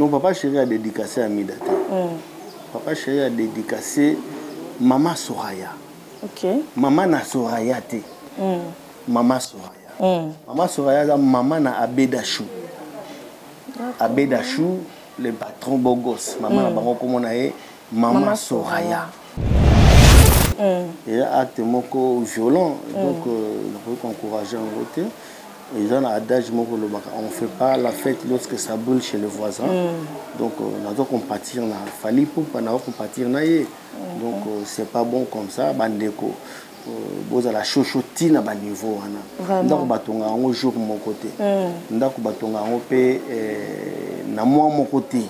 Donc papa chéri a dédicacé à Midate. Papa chéri a dédicacé Maman Soraya. Ok. Maman na Soraya te. Maman Soraya. Maman Soraya, maman na Abedachou. Abedachou, le patron Bogos. Maman na bango comme on a Maman Soraya. Et acte moko violent. Donc il faut encourager en côté. Ils ont un adage, on ne fait pas la fête lorsque ça brûle chez le voisin. Donc, on a compatir, on a fallu pour compatir. Donc, c'est pas bon comme ça. Bandeko, vous avez la chochotine à niveau. Donc, on a un jour mon côté. Donc, on a un peu na moi mon côté.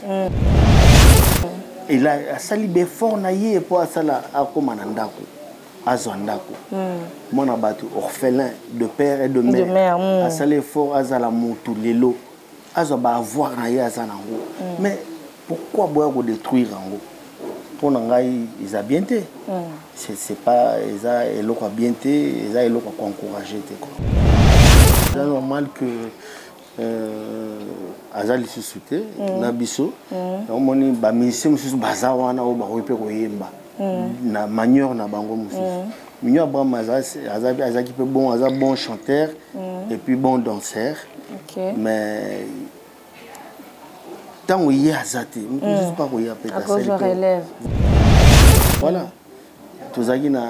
Et là, ça libère fort naïe pour ça là à comme andako. Azandako. Mon abattu orphelin de père et de mère. À saler fort azala montou lelo. Azoba avoir naïe azanango. Mais pourquoi boire ou détruire en haut? Pour n'engager ils a bien été. C'est pas ils a élo quoi bien été, ils a élo quoi encourager quoi. C'est normal que azali susute na biso. On moni ba mission mususu bazawana o ba ope ko yemba. Na manière na bango mususu. Mignon Abraham azaki pe bon, azaki bon chanteur et puis bon danseur. Mais tant où il y a azati, je sais pas où il y a peut-être. Après je relève. Voilà. Tozaki na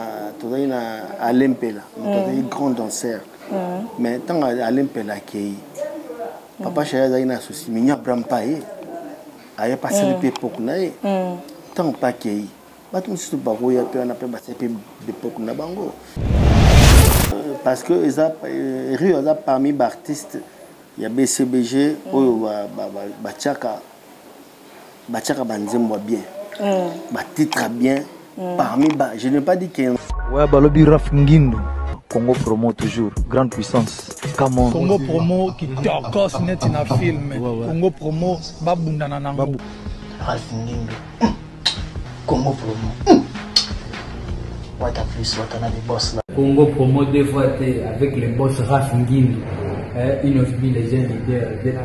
Alempela, tozaki grand danseur. Mais tant Alempela qui papa chéri azaki na souci, Mignon Abraham pas aya passé l'époque na tant pas qui parce que Rio a parmi les artistes, il y a BCBG, Bachaka Banzembo bien, titre bien, parmi je n'ai pas dit qu'il ouais, Balobi Raf Nguindo, Congo Promo toujours, grande puissance. Congo Promo qui t'orcose net in un film, Congo Promo, Babundana Nango. Raf Nguindo. Congo Promo. What a plus, what a des boss là. Congo Promo deux fois avec les boss Raf Nguindo. Une of les jeunes leaders de la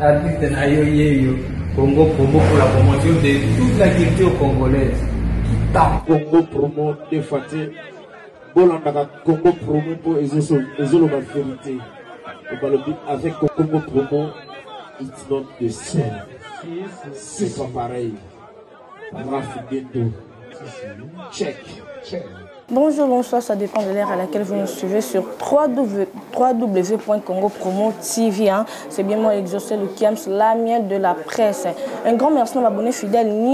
artiste Nayo Congo Promo pour la promotion de toute la culture congolaise. Qui tape. Congo Promo deux fois. Bolanda Congo Promo pour les la vérité. Avec Congo Promo, it's not the same. C'est pas pareil. Check. Bonjour, bonsoir, ça dépend de l'ère à laquelle vous nous suivez sur www.congopromo TV. C'est bien moi, Exaucé le Kiams, la mienne de la presse. Un grand merci à m'abonner fidèle. Il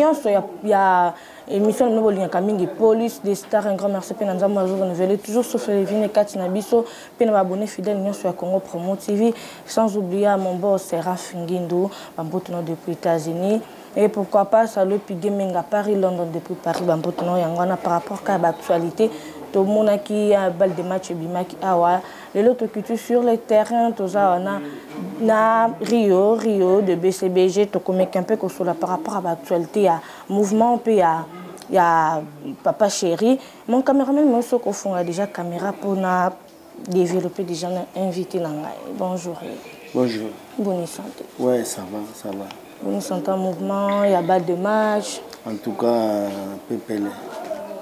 y a émission de police des stars. Un grand merci à nous toujours sauf les vignes Katinabiso. Puis m'abonner fidèle sur Congo Promo TV. Sans oublier mon boss Raf Nguindo, depuis les États-Unis. Et pourquoi pas, ça le gaming à Paris, London, depuis Paris, par rapport à l'actualité. Tout le monde qui a balle de match, l'autre culture sur les terrains, tout ça, na Rio, de BCBG, tout comme un peu par rapport à l'actualité, il y a mouvement, puis il y a papa chéri. Mon caméraman, moi, ce qu'on fait déjà caméra pour développer des gens invités. Bonjour. Bonjour. Bonne santé. Ouais, ça va. Nous sommes en mouvement, il y a balle de match. En tout cas, Pépele.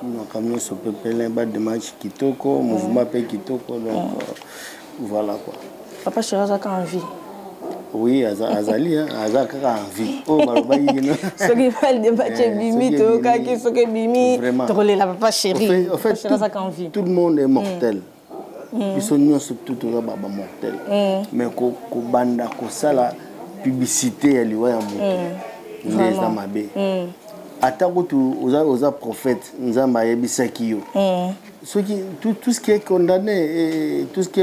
Nous avons ce Pépele, balle de match Kitoko, mouvement Kitoko. Donc voilà quoi. Papa Chéri a envie. Oui, Azali, Azaka a envie. Oh, ce qui parle de match Bimi, ce qui Bimi, troller la Papa Chéri. En fait, tout le monde est mortel. Ils sont surtout mortels. Mais quand banda kosala publicité elle ouais vraiment attends tu aux prophètes nzamba yebisaki yo ce qui tout ce qui est condamné tout ce qui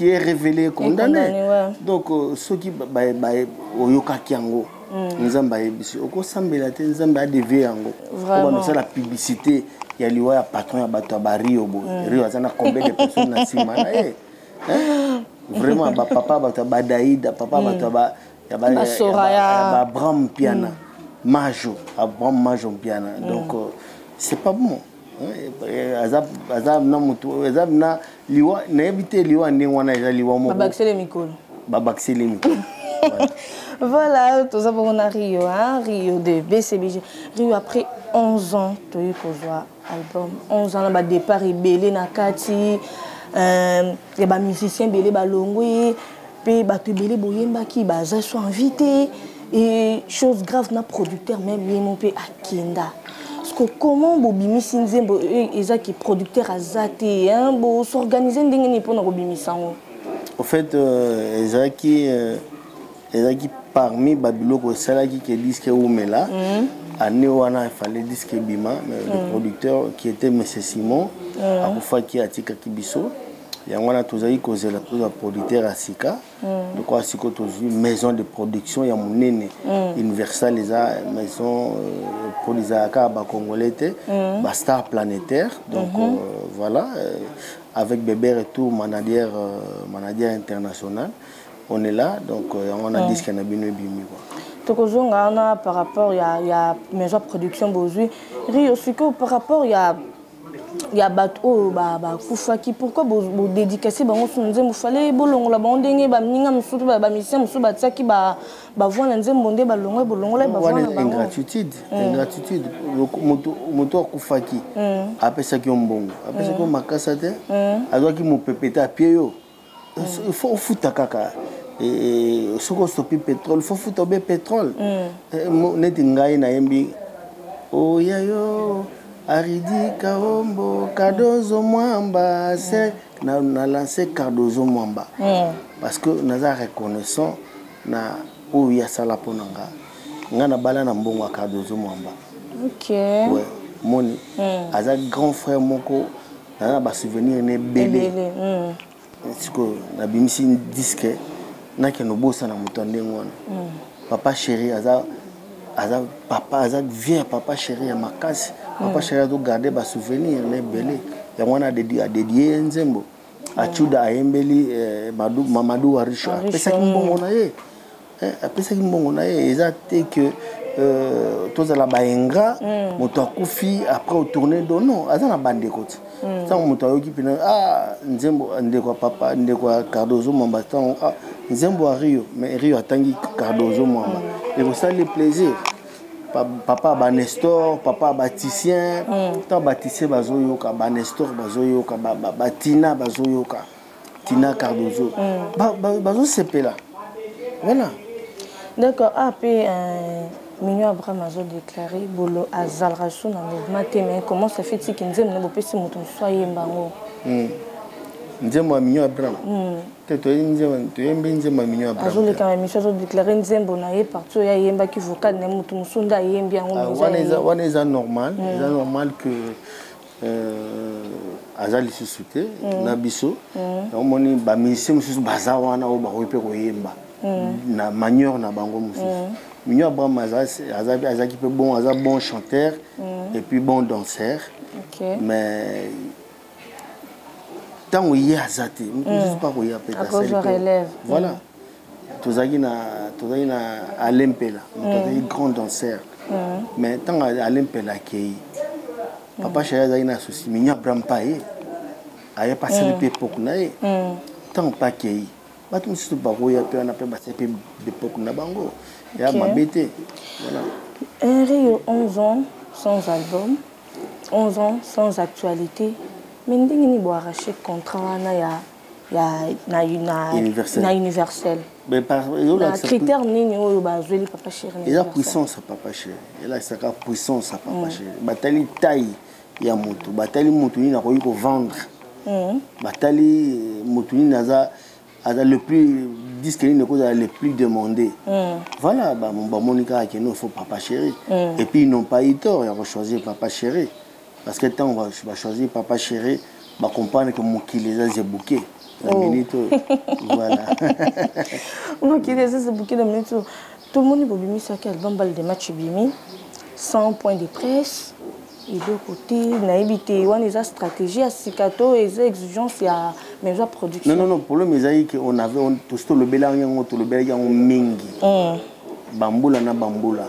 est révélé condamné donc ce qui oyoka kiango nzamba yebisi okosambela te nzamba devait yango vraiment ça la publicité ya liwa ya patron ya bato ba Rio bo Rio azana combien de personnes na sima vraiment papa bato ba Daïda papa bato ba Abraham Piana, Abraham Majo Piana. Donc, c'est pas bon. Azab na liwa na habité liwa ne wana liwa mo. Babaxele mikolo. Babaxele mikolo. Voilà, tout ça pour on a Rio, hein, Rio de BCBG. Rio après 11 ans, tu as eu album. 11 ans, le départ est belé na kati, les musiciens belé balongwe, puis tu belé boyemba qui baza sont invités et chose grave na producteur même yemo pe akenda. Parce que comment bobimi sinzembo ezaki producteur azate hein, bo s'organiser ndenge pour na bobimisa. En fait, ezaki parmi Babyloko Salaki qui disque Oumela, à Néoana, il fallait disque Bima, le producteur qui était M. Simon, à Koufaki Atika Kibiso. Il y a un causé la producteur à Sika. Donc, à Sika, maison de production, il y a mon aîné, Universal, les maison produisant à Congolais, Star Planétaire. Donc, voilà, avec Bébert et tout, manager international. On est là, donc on a dit qu'il y a un bino bimi. Par rapport à maison de production Bozui, Rio, par rapport il y a bateau Koufaki, pourquoi vous dédicacez vous fallait bolongo la bondenge ba minga musutu ba mission musu batsaki ba vona nze mbonde ba longwe bolongo ba vona ba ingratitude moto Koufaki apesa ki mbongo apesa ko makasa te azwaki mo pepeta pied yo il faut futa kaka et ce qu'on stopper pétrole il faut futa be pétrole neti ngai na yembi oh yayo Aridi Kaombo, Cardozo Mwamba, na lancé Cardozo Mwamba. Parce que nous avons reconnaissant na où il y a ça la ponanga. Nous avons balé na mbongo Cardozo Mwamba. Ok. Ouais, moni. Aza grand frère moko, na ba souvenir ne bébé. Parce que na bimisi disque na ke no bossa na mutande ngwana. Papa chéri aza papa aza vieux papa chéri ya makasi. Papa chéri a gardé des souvenirs, les belés. Il y a dédié Nzembo. Achuda Ayembeli, Mamadou Arisha. Après ça, ils ont que tous à la Baenga, Motakoufi, après au tourné de non, à la bande de côte. Ça, on m'a dit Nzembo, Ndekwa Papa, Ndekwa Cardozo Mamba, Nzembo à Rio, mais Rio a tangi Cardozo Mamba. Et vous savez le plaisir. Papa Banestor, papa Bapticien, tant Bapticien Bazoyoka, Banestor Bazoyoka, Batina Bazoyoka, Tina Cardozo. Bazo CP là. Voilà. D'accord. Après, Mignon Abraham a déclaré Bolo Azal Rassou dans le mouvement mais comment ça fait que nous avons pu se montrer soyez bango. Nzembo Mignon Abraham. Tu es Nzembo Mignon Abraham. Azul quand même chose déclaré Nzembo na ye partout ya yemba ki vocal ne mutu musunda yembi yango. On est normal, c'est normal que Azali se soute na biso. On moni ba musicien musu bazawana o ba kope ko yemba. Na manière na bango musu. Mignon Abraham azaki pe bon, bon chanteur et puis bon danseur. Mais tant où il y a Zati, je ne sais pas où il y a peut-être. Voilà. Tous les Alempela, tous les grands danseurs. Mais tant Alempela qui Papa Chéri a une associé, mais il n'y a pas de il y a passé l'époque. Tant pas qui pas tout ce que il y a passé l'époque. Il y a ma bête. Un Rio 11 ans sans album, 11 ans sans actualité. Mais ndenge bo arracher contrat na universel. Mais par critère nini oyo bazweli papa chéri. Il a puissance papa chéri. Il a sa puissance papa chéri. Batali taille ya moto, batali moto ni na ko vendre. Batali moto ni naza le plus disque ni ko le plus demandé. Voilà mon Monica qui nous faut papa chéri. Et puis ils n'ont pas eu tort, ils ont choisi papa chéri. Parce que tant on va choisir papa chéri, on va comprendre que mon qui les a bouquet. Voilà. Mon qui les a bouquet de minutes. Tout le monde a mis ça quel bon bal de match bimi, 100 points de presse. Et de côté, naïbité, on a des stratégies à Sikato et des exigences à maison production. Non, pour le mésaï qu'on avait, tout le bélarien, tout le bélarien, on mingi. Bamboula na bamboula.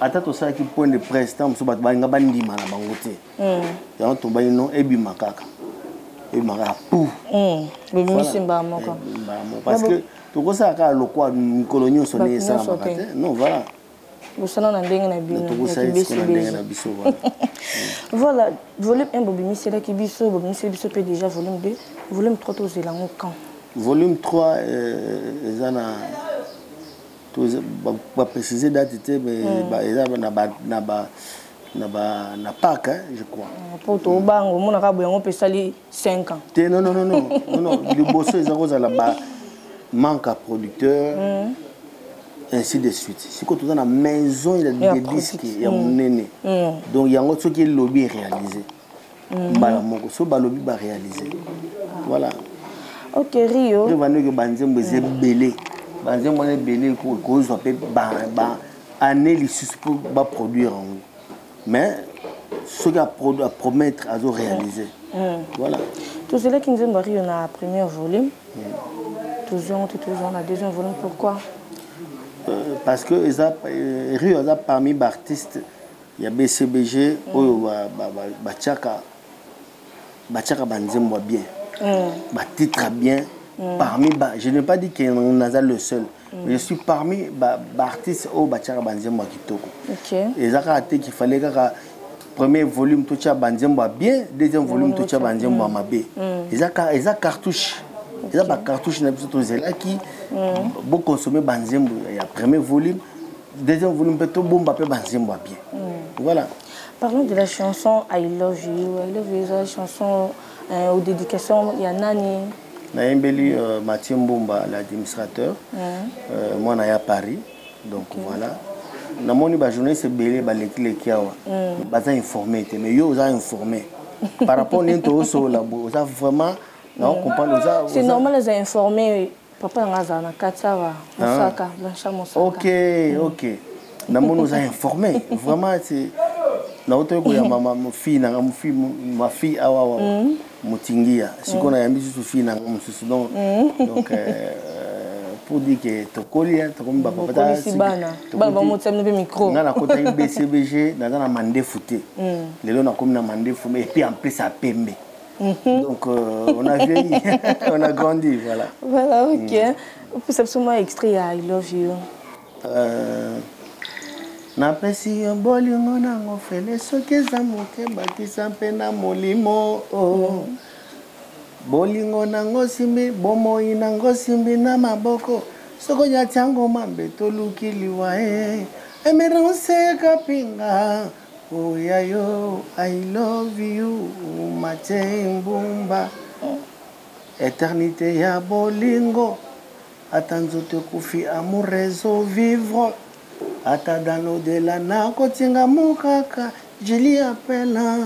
Ata to ça qui point de presse, tant so bat banga bandima na bangote. Ya to ba non ebi makaka. et mara pou parce que tout ça ka lokwa nikolonyo sonné ça non voilà voilà volume 1 bobimi c'est là qui biso bobimi c'est biso peut déjà volume 2 volume 3 to zelango quand volume 3 ezana pas préciser date mais na Pâques, je crois. Pour tout bango, mon arabe on peut salir 5 ans. Non, le bosso ils ont là-bas manque à producteur, ainsi de suite. Si quand tu dans la maison, il y a des disques, il y a mon aîné. Donc il y a un autre qui est lobby réalisé. Bah mon so lobby va réaliser. Voilà. Ok Rio. Je vais nous que banzembo c'est belé. Banzembo est belé ko zo pe ba année les pour ba produire en haut. Mais ce qu'il a promettre à réaliser. Voilà. Tout cela qui nous a marié, on a un premier volume. Toujours on a deuxième volume. Pourquoi? Parce que Rio a parmi les artistes, il y a BCBG, Bachaka Banzembo bien, titre bien. Parmi, je n'ai pas dit qu'on a le seul. Mais je suis parmi les artistes au Bachara Banzembo Kitoko. Et ça a été qu'il fallait que premier volume tout ça Banzembo bien, deuxième volume tout ça Banzembo Mabé. Et ça cartouche. Et ça cartouche n'a pas là qui beaucoup consommer Banzembo. Il y a premier volume, deuxième volume peut tout bon Banzembo bien. Voilà. Parlons de la chanson I Love You. I Love You, la chanson aux dédications, il y a Nani. Naïmbeli Mathieu Mbomba, l'administrateur. Moi, je suis à Paris. Donc voilà. Dans mon journée, c'est belé, les qui ont informé. Mais ils ont informé. Par rapport à nous, là, vraiment, on comprend. C'est normal, les informés. Papa, on a Katsava, Moussaka, Blancha Moussaka. Ok. Dans mon nous a informé. Vraiment, c'est. Ma fille awa mutingia siko na yambi su fille na mususu donc pour dire que tokoli tokomba papa ba motsemne be micro na kota BCBG na mandé fouté lelo na comme na mandé fumé et puis en plus à pembe donc on a vieilli on a grandi voilà ok pour absolument extrait I Love You. Napesi yo bolingo nango fele soki eza moke bakisa mpe na molimo bolingo nango simbi bomoi nango simbi na maboko soko nyati yango mambe toluki liwa emerance kapinga oya yo I love you Mathieu Mbomba éternité ya bolingo ata nzoto kufi amour réseau vivre ata dans l'au-delà na kotinga mukaka jili apela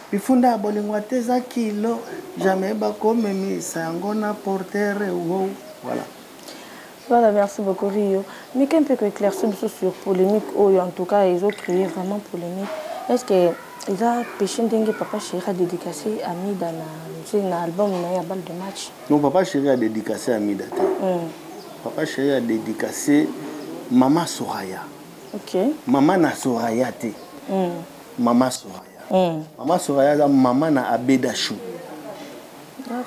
bifunda bolingo teza kilo jamais bakomemisa yango na porteur voilà merci beaucoup Rio mais qu'un peu éclaircir sur polémique en tout cas ils ont créé vraiment polémique est-ce que ils ont péché dingue Papa Chéri a dédicacé Amida na album na ya balle de match non Papa Chéri a dédicacé Amida Papa Chéri a dédicacé Maman Soraya. Ok. Maman na Soraya te. Maman Soraya. Maman Soraya, maman na Abedachou.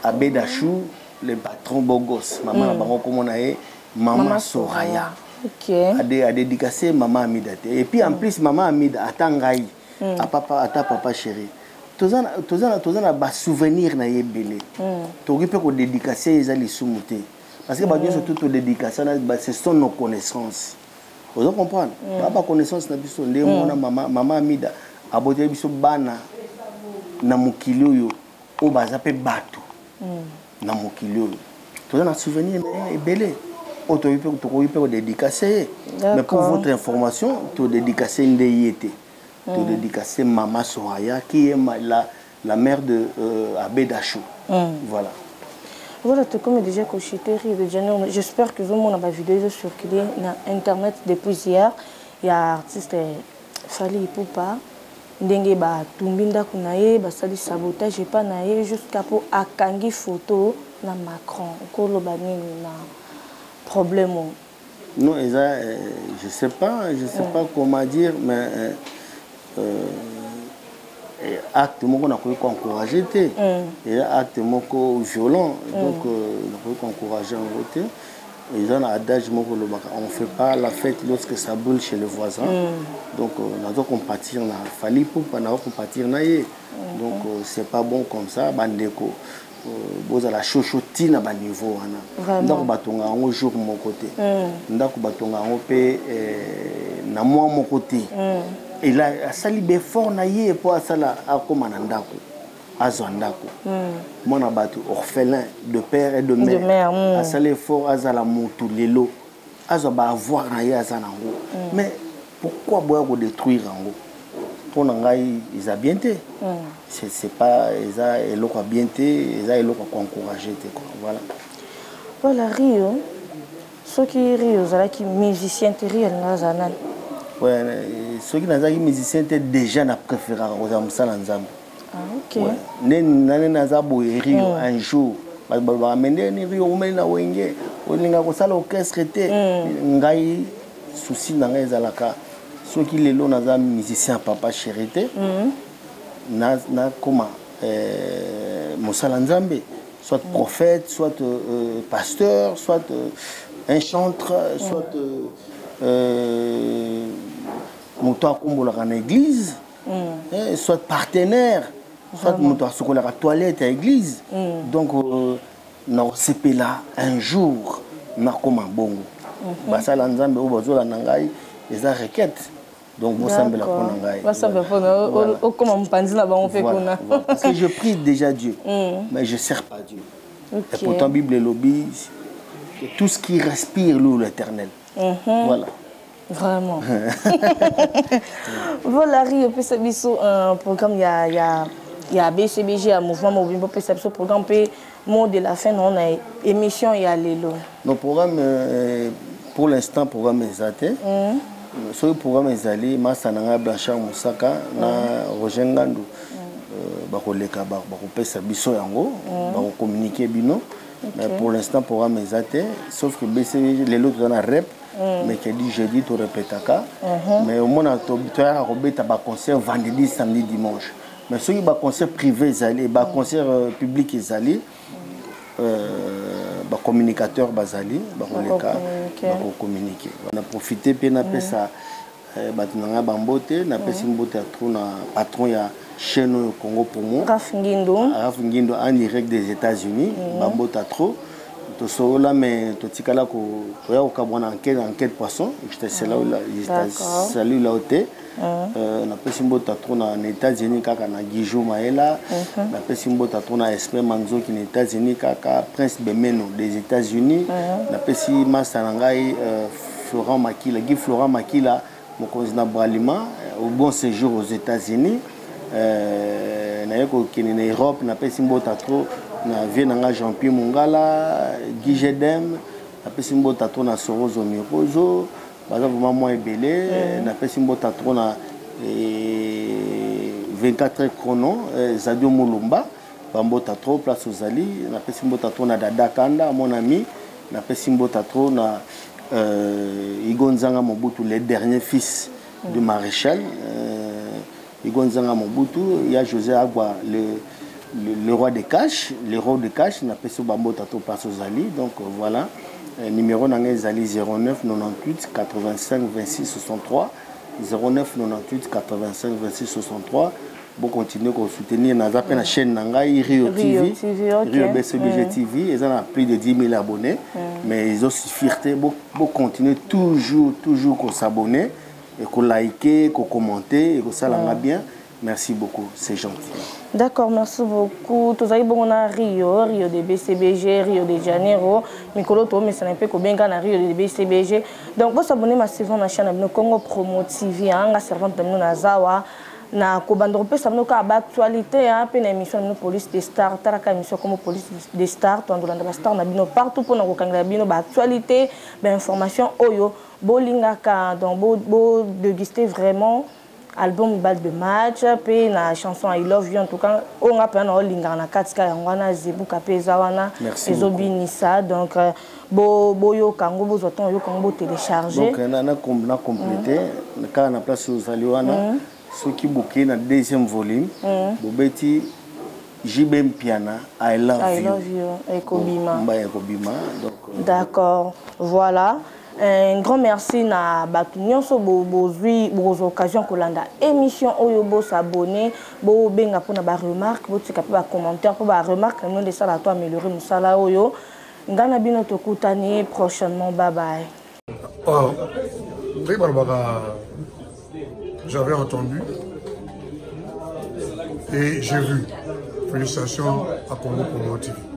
Abedachou, le patron Bogos. Maman na bango comme on a Maman Soraya. Ok. A dédicacé Maman Amida te. Et puis en plus Maman Amida atangai. A Papa Chéri. Tozana ba souvenir na yebele. Toki pe ko dédicacé ezali sumuté. Parce que surtout tout dédicace, ce sont nos connaissances. Vous comprenez? Pas connaissance na biso ndé mona maman Amida abote biso bana na mukilio yo o baza pe bato na mukilio. Tout un souvenir est belé. Auto ko dédicacer. Mais pour votre information, to dédicacer ndé yété. To dédicacer Maman Soraya qui est la mère de Abedachou. Voilà. Voilà, tout comme déjà cochité de Janeiro. J'espère que vous avez vu vidéo circuler sur internet depuis hier. Il y a artiste Fali Ipupa, ndenge ba tumbinda kunaye, ba sali sabotage pas naye jusqu'à pour akangi photo na Macron. Kolo bani na problème. Non, je sais pas comment dire, mais acte moko na koyi encourager te et acte moko violent donc na koyi encourager en côté ils ont un adage moko on fait pas la fête lorsque ça brûle chez le voisin donc on doit compatir na fali pour pas na compatir na ye donc c'est pas bon comme ça bandeko boza la chochoti na ba niveau wana ndako batonga ngo jour mon côté ndako batonga ngo pe na moi mon côté et là asali be fort na ye po asala akoma na ndako azwa ndako mwana bato orphelin de père et de mère asali fort azala mutu lelo azwa ba avoir na ye azana ngo mais pourquoi boya ko détruire ngo pour ngai ils a bien té c'est pas ils a eloko bien té ils a eloko encourager té quoi voilà Rio ceux qui Rio zala qui musicien té Rio na zanan ouais ceux qui nazaki musicien té déjà na préféré ko musala nzambe ok nene naza boye Rio un jour ba mende ni Rio umeli na wenge olinga ko sala orchestre té ngai souci na ngai zalaka ceux qui les lots naza musicien papa chérité na comment mosala nzambe soit prophète soit pasteur soit un chantre soit moto akombolaka na église soit partenaire soit moto asokolaka toilette à église donc na osepela un jour na koma bongo basala nzambe o bazola na ngai eza requête donc vous semblez la ponangai parce que je prie déjà Dieu mais je sers pas Dieu et pourtant Bible lobby tout ce qui respire loue l'Éternel voilà vraiment voilà Rio pesa biso un programme il y a BCBG à mouvement mobile pesa biso programme pe mot de la fin on a émission il y a lelo nos programmes pour l'instant programme exaté ce programme ezali masananga Blanchard Moussaka na Roger Ngandu bakoleka bakopesa biso yango bakommuniquer bino mais pour l'instant programme exaté sauf que BCBG lelo to na rep mercredi jeudi to répétaka mais au moins to ya robeta ba concert vendredi samedi dimanche mais ceux qui ba concert privé ezali ba concert public ezali ba communicateur bazali ba koleka ba communiquer on a profité pe na pesa batunanga bambote na pesa mbote trop na patron ya chaîne Congo Promo Raf Ngindo en direct des États-Unis bambota trop to sola mais to tikala ko ya ko kabona enquête poisson j'étais salut là hôtel na pesa mbote trop na États-Unis kaka na Gijou Maela na pesa mbote trop na Esper Manzo qui na États-Unis kaka Prince Bemeno des États-Unis na pesa masanangai Florent Makila Guy Florent Makila mokonzi na Bralima au bon séjour aux États-Unis na yeko kini na Europe na pesa mbote trop na Vienanga Jean-Pierre Mungala Guy Jedem na pesa mbote trop na Sorozo Mirozo baza vraiment moi ebele na pesa mbote trop na 24 heures chrono Zadio Mulumba bambota trop place aux Ali na pesa mbote trop na Dada Kanda mon ami na pesa mbote trop na Igonzanga Mobutu le dernier fils du maréchal Igonzanga Mobutu il y a José Agua le roi des caches l'héros de cache na pesa bambota trop place aux Ali donc voilà numéro nangé Zali 09 98 85 26 63 09 98 85 26 63 bon continuer à soutenir na la chaîne Nangai Rio TV Rio BCBG TV ils ont plus de 10 000 abonnés mais ils ont fierté bon continuer toujours qu'on s'abonner et qu'on liker qu'on commenter et que ça l'a bien merci beaucoup c'est gentil. D'accord, merci beaucoup. Tous les bons à Rio de BCBG, Rio de Janeiro, Mikolo mais ça n'est pas que bien à Rio de BCBG. Donc vous abonnez massivement à la chaîne de Congo Promo TV, la servante de Nazawa. Na kobandrope ça nous ka actualité hein pe na émission de police des stars taraka émission comme police des stars to andolanda ba star na bino partout pour na kokangela bino ba actualité ba information oyo bolinga ka donc bo déguster vraiment album balle de match pe na chanson I love you en tout cas on a pas na olinga na katika yangwana zebuka pe zawana ezobinisa donc boyo kango bozoton yo kango télécharger donc na compléter quand na place aux aliwana ce qui bouquet dans le deuxième volume. Bobeti JBM Piana, I love you. Ekobima. D'accord. Voilà. Un grand merci à Batunion sur vos occasions que l'on a émission Oyobo s'abonner, bo benga pour na remarque, bo tika pa commentaire pour ba remarque, nous de ça la toi améliorer nous ça là oyo. Ngana bino to kutani prochainement, bye bye. Oh, j'avais entendu et j'ai vu. Félicitations à Congo Promo TV.